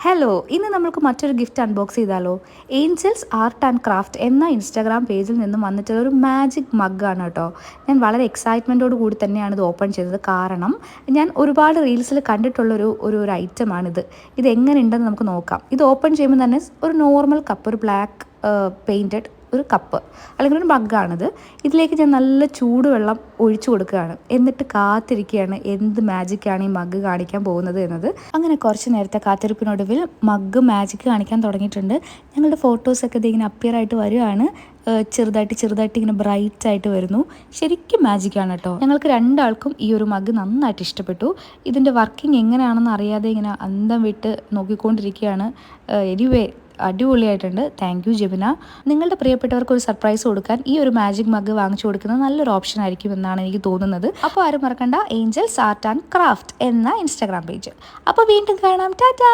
Hello, ഇന്ന് നമ്മൾക്ക് മറ്റൊരു ഗിഫ്റ്റ് അൺബോക്സ് ചെയ്താലോ? ഏഞ്ചൽസ് ആർട്ട് ആൻഡ് ക്രാഫ്റ്റ് എന്ന ഇൻസ്റ്റാഗ്രാം പേജിൽ നിന്നും വന്നിട്ടുള്ള ഒരു മാജിക് മഗ്ഗാണ് കേട്ടോ. ഞാൻ വളരെ എക്സൈറ്റ്മെൻറ്റോട് കൂടി തന്നെയാണ് ഇത് ഓപ്പൺ ചെയ്തത്. കാരണം ഞാൻ ഒരുപാട് റീൽസിൽ കണ്ടിട്ടുള്ളൊരു ഒരു ഒരു ഐറ്റമാണിത്. ഇത് എങ്ങനെ ഉണ്ടെന്ന് നമുക്ക് നോക്കാം. ഇത് ഓപ്പൺ ചെയ്യുമ്പോൾ തന്നെ ഒരു നോർമൽ കപ്പ്, ഒരു ബ്ലാക്ക് പെയിൻറ്റഡ് ഒരു കപ്പ് അല്ലെങ്കിൽ ഒരു മഗ്ഗാണിത്. ഇതിലേക്ക് ഞാൻ നല്ല ചൂടുവെള്ളം ഒഴിച്ചു കൊടുക്കുകയാണ്. എന്നിട്ട് കാത്തിരിക്കുകയാണ് എന്ത് മാജിക്കാണ് ഈ മഗ്ഗ് കാണിക്കാൻ പോകുന്നത് എന്നത്. അങ്ങനെ കുറച്ച് നേരത്തെ കാത്തിരിപ്പിനൊടുവിൽ മഗ്ഗ് മാജിക് കാണിക്കാൻ തുടങ്ങിയിട്ടുണ്ട്. ഞങ്ങളുടെ ഫോട്ടോസൊക്കെ ഇതിങ്ങനെ അപ്പിയർ ആയിട്ട് വരുവാണ്. ചെറുതായിട്ട് ഇങ്ങനെ ബ്രൈറ്റ് ആയിട്ട് വരുന്നു. ശരിക്കും മാജിക്കാണ് കേട്ടോ. ഞങ്ങൾക്ക് രണ്ടാൾക്കും ഈ ഒരു മഗ്ഗ് നന്നായിട്ട് ഇഷ്ടപ്പെട്ടു. ഇതിൻ്റെ വർക്കിംഗ് എങ്ങനെയാണെന്ന് അറിയാതെ ഇങ്ങനെ അന്തം വിട്ട് നോക്കിക്കൊണ്ടിരിക്കുകയാണ്. എനിവേ, അടിപൊളിയായിട്ടുണ്ട്. Thank you Jebina. നിങ്ങളുടെ പ്രിയപ്പെട്ടവർക്ക് ഒരു സർപ്രൈസ് കൊടുക്കാൻ ഈ ഒരു മാജിക് മഗ്ഗ് വാങ്ങിച്ചു കൊടുക്കുന്നത് നല്ലൊരു ഓപ്ഷൻ ആയിരിക്കും എന്നാണ് എനിക്ക് തോന്നുന്നത്. അപ്പോൾ ആരും മറക്കണ്ട, ഏഞ്ചൽസ് ആർട്ട് ആൻഡ് ക്രാഫ്റ്റ് എന്ന ഇൻസ്റ്റാഗ്രാം പേജ്. അപ്പോൾ വീണ്ടും കാണാം. ടാറ്റാ.